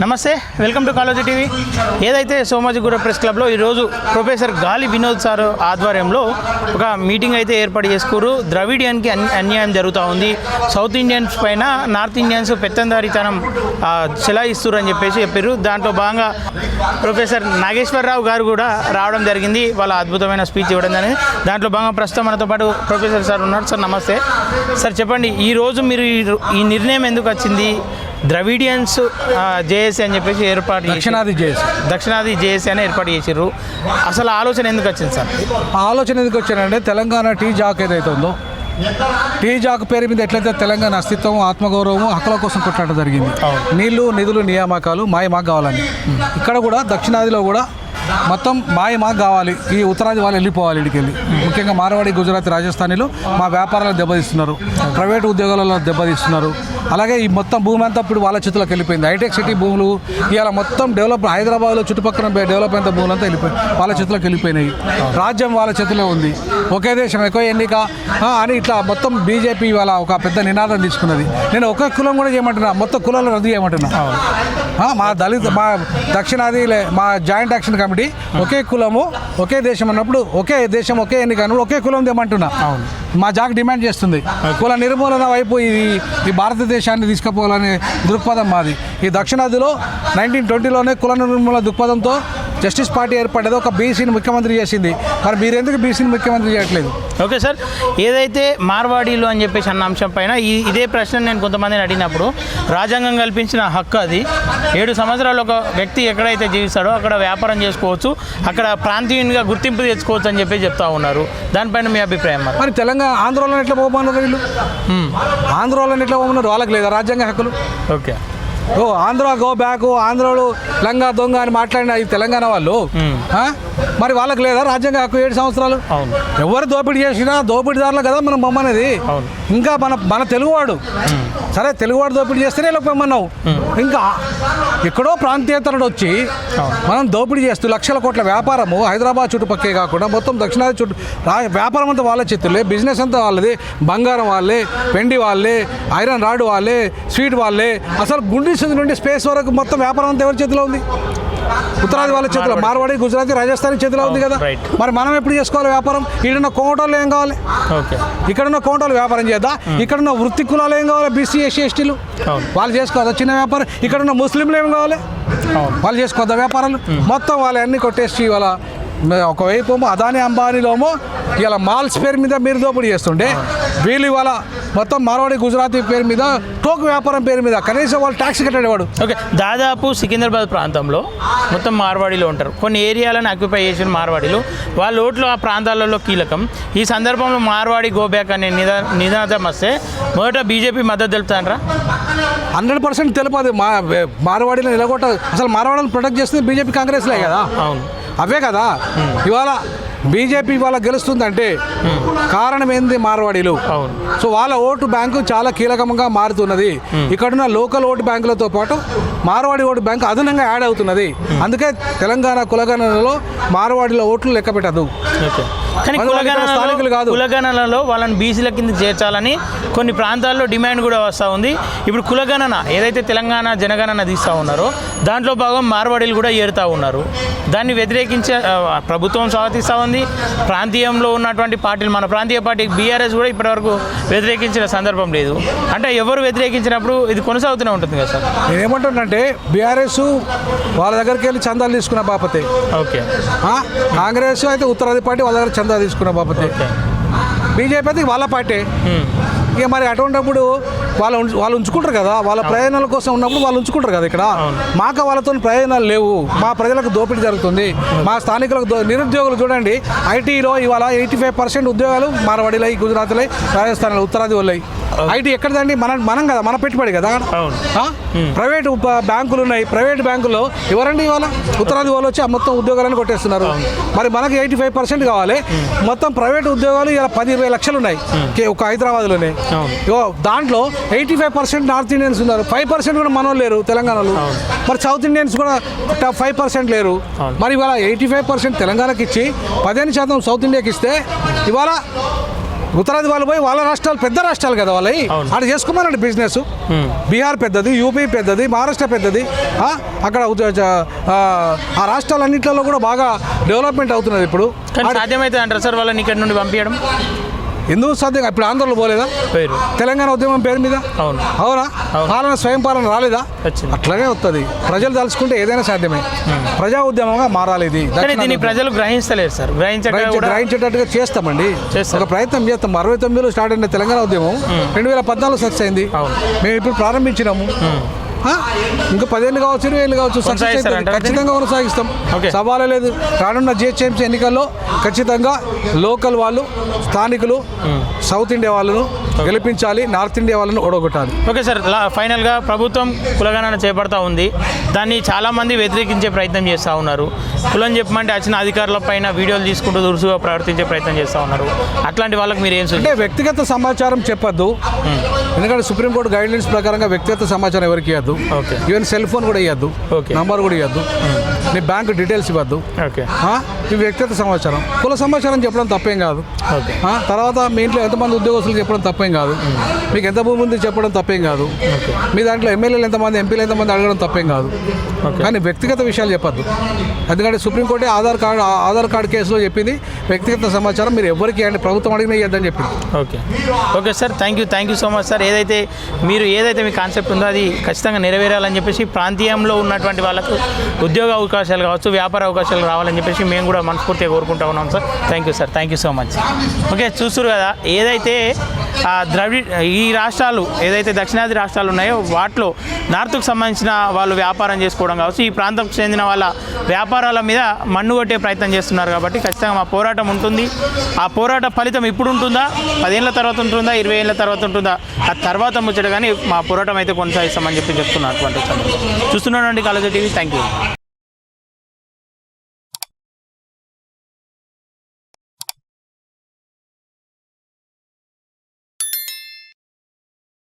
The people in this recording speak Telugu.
నమస్తే, వెల్కమ్ టు కాలేజీ టీవీ. ఏదైతే సోమాజిగూడ ప్రెస్ క్లబ్లో ఈరోజు ప్రొఫెసర్ గాలి వినోద్ సార్ ఆధ్వర్యంలో ఒక మీటింగ్ అయితే ఏర్పాటు చేసుకున్నారు. ద్రవిడియన్కి అన్యాయం జరుగుతూ ఉంది, సౌత్ ఇండియన్స్ పైన నార్త్ ఇండియన్స్ పెత్తందారితనం చెలాయిస్తున్నారు అని చెప్పారు. దాంట్లో భాగంగా ప్రొఫెసర్ నాగేశ్వరరావు గారు కూడా రావడం జరిగింది. వాళ్ళ అద్భుతమైన స్పీచ్ ఇవ్వడం జరిగింది. దాంట్లో భాగంగా ప్రస్తుతం మనతో పాటు ప్రొఫెసర్ సార్ ఉన్నారు. సార్ నమస్తే. సార్ చెప్పండి, ఈరోజు మీరు ఈ నిర్ణయం ఎందుకు వచ్చింది? ద్రవిడియన్స్ జేఏసీ అని చెప్పేసి ఏర్పాటు దక్షిణాది జేఏసీ అని ఏర్పాటు చేసారు. అసలు ఆలోచన ఎందుకు వచ్చింది సార్? ఆలోచన ఎందుకు వచ్చిందంటే తెలంగాణ టీ జాక్ ఏదైతే ఉందో, టీ జాక్ పేరు మీద ఎట్లయితే తెలంగాణ అస్తిత్వం, ఆత్మగౌరవం, హక్కుల కోసం కొట్లాడడం జరిగింది. నీళ్లు, నిధులు, నియామకాలు మాకు కావాలని. ఇక్కడ కూడా దక్షిణాదిలో కూడా మొత్తం మాకు కావాలి, ఈ ఉత్తరాది వాళ్ళు వెళ్ళిపోవాలి ఇంటికి వెళ్ళి. ముఖ్యంగా మార్వాడి, గుజరాత్, రాజస్థానీలో మా వ్యాపారాలను దెబ్బతీస్తున్నారు, ప్రైవేట్ ఉద్యోగాలలో దెబ్బతీస్తున్నారు. అలాగే ఈ మొత్తం భూమి అంతా ఇప్పుడు వాళ్ళ చేతులకు వెళ్ళిపోయింది. హైటెక్ సిటీ భూములు ఇవాళ మొత్తం డెవలప్, హైదరాబాద్లో చుట్టుపక్కల డెవలప్ అయిన భూములంతా వాళ్ళ చేతులకు వెళ్ళిపోయినాయి. రాజ్యం వాళ్ళ చేతిలో ఉంది. ఒకే దేశం ఎక్కువ ఎన్నిక అని ఇట్లా మొత్తం బీజేపీ వాళ్ళ ఒక పెద్ద నినాదం తీసుకున్నది. నేను ఒకే కులం కూడా చేయమంటున్నా, మొత్తం కులాలను రద్దు చేయమంటున్నా. మా దక్షిణాది మా జాయింట్ యాక్షన్ కమిటీ ఒకే కులము ఒకే దేశం అన్నప్పుడు, ఒకే దేశం ఒకే ఎన్నిక అన్నప్పుడు ఒకే కులం దేమంటున్నా. మా జాక్ డిమాండ్ చేస్తుంది. కుల నిర్మూలన వైపు ఈ భారతదేశాన్ని తీసుకుపోవాలనే దృక్పథం మాది. ఈ దక్షిణాదిలో 1920లోనే కుల నిర్మూలన దృక్పథంతో జస్టిస్ పార్టీ ఏర్పడేది, ఒక బీసీని ముఖ్యమంత్రి చేసింది. మరి మీరెందుకు బీసీని ముఖ్యమంత్రి చేయట్లేదు? ఓకే సార్, ఏదైతే మార్వాడీలు అని చెప్పేసి అన్న అంశం పైన ఇదే ప్రశ్న నేను కొంతమందిని అడిగినప్పుడు, రాజ్యాంగం కల్పించిన హక్కు అది. 7 సంవత్సరాలు ఒక వ్యక్తి ఎక్కడైతే జీవిస్తాడో అక్కడ వ్యాపారం చేసుకోవచ్చు, అక్కడ ప్రాంతీయంగా గుర్తింపు తెచ్చుకోవచ్చు అని చెప్పి చెప్తా ఉన్నారు. దానిపైన మీ అభిప్రాయం? మరి తెలంగాణ ఆంధ్రలో ఎట్లా పోమన్నారు వీళ్ళు? ఆంధ్రలో ఎట్లా పోమన్నారు? వాళ్ళకి లేదా రాజ్యాంగ హక్కులు? ఓకే, ఆంధ్ర గో బ్యాక్, ఆంధ్రలో లంగా దొంగ అని మాట్లాడిన ఈ తెలంగాణ వాళ్ళు, మరి వాళ్ళకి లేదా రాజ్యాంగ హక్కు? 7 సంవత్సరాలు ఎవరు దోపిడీ చేసినా దోపిడీదారులు కదా మనం బొమ్మనేది. ఇంకా మన తెలుగువాడు, సరే తెలుగువాడు దోపిడీ చేస్తేనే పొమ్మన్నావు. ఇంకా ఎక్కడో ప్రాంతీయతరుడు వచ్చి మనం దోపిడీ చేస్తూ లక్షల కోట్ల వ్యాపారము హైదరాబాద్ చుట్టుపక్కే కాకుండా మొత్తం దక్షిణాది వ్యాపారం అంతా వాళ్ళ చేతులే, బిజినెస్ అంతా వాళ్ళది, బంగారం వాళ్ళే, వెండి వాళ్ళే, ఐరన్ రాడ్ వాళ్ళే, స్వీట్ వాళ్ళే. అసలు గుండె నుండి స్పేస్ వరకు మొత్తం వ్యాపారం అంతా ఎవరి చేతిలో ఉంది? ఉత్తరాది వాళ్ళ చేతిలో, మార్వాడి, గుజరాతీ, రాజస్థానీ చేతిలో ఉంది కదా. మరి మనం ఎప్పుడు చేసుకోవాలి వ్యాపారం? ఈడున్న కోమటోళ్ళు ఏం కావాలి? ఇక్కడున్న కోమటోళ్ళు వ్యాపారం చేద్దా? ఇక్కడున్న వృత్తి కులాలు ఏం కావాలి? బీసీ, ఎస్సీ, ఎస్టీలు వాళ్ళు చేసుకోవద్దా చిన్న వ్యాపారం? ఇక్కడున్న ముస్లింలు ఏం కావాలి? వాళ్ళు చేసుకోవద్దా వ్యాపారాలు? మొత్తం వాళ్ళు అన్ని కొట్టేసి వాళ్ళ ఒకవైపు అదానీ అంబానీలోమో ఇలా మాల్స్ పేరు మీద మీరు దోపిడీ చేస్తుంటే, వీళ్ళు ఇవాళ మొత్తం మార్వాడి, గుజరాతీ పేరు మీద, టోకు వ్యాపారం పేరు మీద కనీసం వాళ్ళు ట్యాక్స్ కట్టేవాడు. ఓకే, దాదాపు సికింద్రాబాద్ ప్రాంతంలో మొత్తం మార్వాడీలు ఉంటారు. కొన్ని ఏరియాలను ఆక్యుపై చేసిన మార్వాడీలు, వాళ్ళ ఓట్లు ఆ ప్రాంతాలలో కీలకం. ఈ సందర్భంలో మార్వాడి గోబ్యాక్ అనే నినాదం వస్తే మొదట బీజేపీ మద్దతు తెలుపుతానరా? 100% తెలుపదు. మార్వాడీలను నిలగొట్ట, అసలు మార్వాడీలను ప్రొటెక్ట్ చేస్తుంది బీజేపీ, కాంగ్రెస్లే కదా. అవును, అవే కదా. ఇవాళ బీజేపీ వాళ్ళ గెలుస్తుందంటే కారణం ఏంది? మార్వాడీలు. సో వాళ్ళ ఓటు బ్యాంకు చాలా కీలకంగా మారుతున్నది. ఇక్కడున్న లోకల్ ఓటు బ్యాంకులతో పాటు మార్వాడి ఓటు బ్యాంకు అదనంగా యాడ్ అవుతున్నది. అందుకే తెలంగాణ కులగణనలో మార్వాడీల ఓట్లు లెక్క పెట్టదు. కానీ కులగణనలో వాళ్ళని బీసీల కింద చేర్చాలని కొన్ని ప్రాంతాల్లో డిమాండ్ కూడా వస్తూ ఉంది. ఇప్పుడు కులగణన ఏదైతే తెలంగాణ జనగణన తీస్తూ ఉన్నారో దాంట్లో భాగం మార్వాడీలు కూడా ఏరుతూ ఉన్నారు. దాన్ని వ్యతిరేకించే ప్రభుత్వం స్వాగతిస్తూ ఉంది. ప్రాంతీయంలో ఉన్నటువంటి పార్టీలు, మన ప్రాంతీయ పార్టీ బీఆర్ఎస్ కూడా ఇప్పటివరకు వ్యతిరేకించిన సందర్భం లేదు. అంటే ఎవరు వ్యతిరేకించినప్పుడు ఇది కొనసాగుతూనే ఉంటుంది కదా సార్? నేనేమంటున్నానంటే బీఆర్ఎస్ వాళ్ళ దగ్గరికి వెళ్ళి చందాలు తీసుకున్న బాపతే. ఓకే, కాంగ్రెస్ అయితే ఉత్తరాది పార్టీ వాళ్ళ దగ్గర చందా తీసుకున్న బాపతే. బీజేపీ అయితే వాళ్ళ పార్టీ. ఇక మరి అటువంటిప్పుడు వాళ్ళు ఉంచుకుంటారు కదా, వాళ్ళ ప్రయోజనాల కోసం ఉన్నప్పుడు వాళ్ళు ఉంచుకుంటారు కదా. ఇక్కడ మాకు వాళ్ళతో ప్రయోజనాలు లేవు, మా ప్రజలకు దోపిడీ జరుగుతుంది, మా స్థానికులకు నిరుద్యోగులు చూడండి. ఐటీలో ఇవాళ 85% ఉద్యోగాలు మార్వాడీలై, గుజరాత్లై, రాజస్థాన్లో, ఉత్తరాది వాళ్ళై. ఐటీ ఎక్కడదండి? మనం కదా, మన పెట్టుబడి కదా. ప్రైవేటు బ్యాంకులు ఉన్నాయి, ప్రైవేట్ బ్యాంకుల్లో ఎవరండి ఇవాళ? ఉత్తరాది వాళ్ళు వచ్చి మొత్తం ఉద్యోగాలను కొట్టేస్తున్నారు. మరి మనకి 85% కావాలి. మొత్తం ప్రైవేట్ ఉద్యోగాలు ఇలా 10-20 లక్షలు ఉన్నాయి ఒక హైదరాబాద్లోనే. దాంట్లో 85% నార్త్ ఇండియన్స్ ఉన్నారు, 5% కూడా మనోళ్ళు లేరు తెలంగాణలో. మరి సౌత్ ఇండియన్స్ కూడా 5% లేరు. మరి ఇవాళ 85% తెలంగాణకి ఇచ్చి 15% సౌత్ ఇండియాకి ఇస్తే ఇవాళ ఉత్తరాది వాళ్ళు పోయి వాళ్ళ రాష్ట్రాలు పెద్ద రాష్ట్రాలు కదా వాళ్ళవి అవును. అక్కడ చేసుకోమనండి బిజినెస్. బీహార్ పెద్దది, యూపీ పెద్దది, మహారాష్ట్ర పెద్దది. అక్కడ ఆ రాష్ట్రాలన్నింటిలో కూడా బాగా డెవలప్మెంట్ అవుతున్నది ఇప్పుడు. కానీ సాధ్యమైతే అంటారు సార్ వాళ్ళని ఇక్కడ నుండి పంపించడం? ఎందుకు సాధ్యం? ఇప్పుడు ఆంధ్రలో పోలేదా పేరు తెలంగాణ ఉద్యమం పేరు మీద? అవును. అవునా? పాలన స్వయం పాలన రాలేదా? వచ్చింది. అట్లాగే వస్తుంది. ప్రజలు తలుచుకుంటే ఏదైనా సాధ్యమే. ప్రజా ఉద్యమంగా మారాలి ఇది. కానీ దీన్ని ప్రజలు గ్రహిస్తలేరు సార్. గ్రహించేటట్టుగా చేస్తామండి. చేస్తాం. ఒక ప్రయత్నం చేస్తాం. 69లో స్టార్ట్ అయిన తెలంగాణ ఉద్యమం 2014 సక్సెస్ అయింది. మేము ఇప్పుడు ప్రారంభించినాము. ఇంకా 10 ఏళ్ళు కావచ్చు, 20 ఏళ్ళు కావచ్చు, సక్సెస్ అయితే ఖచ్చితంగా కొనసాగిస్తాం. సవాలే లేదు. రానున్న జిహెచ్ఎంసీ ఎన్నికల్లో ఖచ్చితంగా లోకల్ వాళ్ళు, స్థానికులు, సౌత్ ఇండియా వాళ్ళను గెలిపించాలి, నార్త్ ఇండియా వాళ్ళను ఓడగొట్టాలి. ఓకే సార్, ఫైనల్గా ప్రభుత్వం కులగణన చేపడతా ఉంది. దాన్ని చాలామంది వ్యతిరేకించే ప్రయత్నం చేస్తూ ఉన్నారు. కులం చెప్పమంటే వచ్చిన అధికారుల పైన వీడియోలు తీసుకుంటూ దురుసుగా ప్రవర్తించే ప్రయత్నం చేస్తూ ఉన్నారు. అట్లాంటి వాళ్ళకి మీరు ఏం అంటే వ్యక్తిగత సమాచారం చెప్పొద్దు. ఎందుకంటే సుప్రీంకోర్టు గైడ్లైన్స్ ప్రకారంగా వ్యక్తిగత సమాచారం ఎవరికి ఇవ్వద్దు. ఈవెన్ సెల్ ఫోన్ కూడా ఇవ్వద్దు, నంబర్ కూడా ఇవ్వద్దు, నీ బ్యాంకు డీటెయిల్స్ ఇవ్వద్దు. ఇవి వ్యక్తిగత సమాచారం. కుల సమాచారం చెప్పడం తప్పేం కాదు. తర్వాత మీ ఇంట్లో ఎంతమంది ఉద్యోగస్తులు చెప్పడం తప్పేం కాదు. మీకు ఎంత భూమి ఉంది చెప్పడం తప్పేం కాదు. మీ దాంట్లో ఎమ్మెల్యేలు ఎంతమంది, ఎంపీలు ఎంతమంది అడగడం తప్పేం కాదు. కానీ వ్యక్తిగత విషయాలు చెప్పద్దు. ఎందుకంటే సుప్రీంకోర్టే ఆధార్ కార్డు కేసులో చెప్పింది వ్యక్తిగత సమాచారం మీరు ఎవరికి అంటే ప్రభుత్వం అడిగినా ఇవ్వద్దని చెప్పింది. Okay sir, thank you so much sir. ఏదైతే మీ కాన్సెప్ట్ ఉందో అది ఖచ్చితంగా నెరవేరాలని చెప్పేసి ప్రాంతీయంలో ఉన్నటువంటి వాళ్ళకు ఉద్యోగ అవకాశాలు కావచ్చు, వ్యాపార అవకాశాలు రావాలని చెప్పేసి మేము కూడా మనస్ఫూర్తిగా కోరుకుంటా ఉన్నాం sir. Thank you so much. Okay, చూస్తున్నారు కదా, ఏదైతే ఈ రాష్ట్రాలు ఏదైతే దక్షిణాది రాష్ట్రాలు ఉన్నాయో వాటిలో నార్త్కు సంబంధించిన వాళ్ళు వ్యాపారం చేసుకోవడం కావచ్చు, ఈ ప్రాంతంకు చెందిన వాళ్ళ వ్యాపారాల మీద మన్ను కొట్టే ప్రయత్నం చేస్తున్నారు. కాబట్టి ఖచ్చితంగా మా పోరాటం ఉంటుంది. ఆ పోరాట ఫలితం ఇప్పుడు ఉంటుందా, 10 ఏళ్ళ తర్వాత ఉంటుందా, 20 ఏళ్ళ తర్వాత ఉంటుందా, ఆ తర్వాత ముచ్చట, కానీ మా పోరాటం అయితే కొనసాగిస్తామని చెప్తున్నటువంటి చూస్తున్నానండి కాలేజీ టీవీ. Thank you.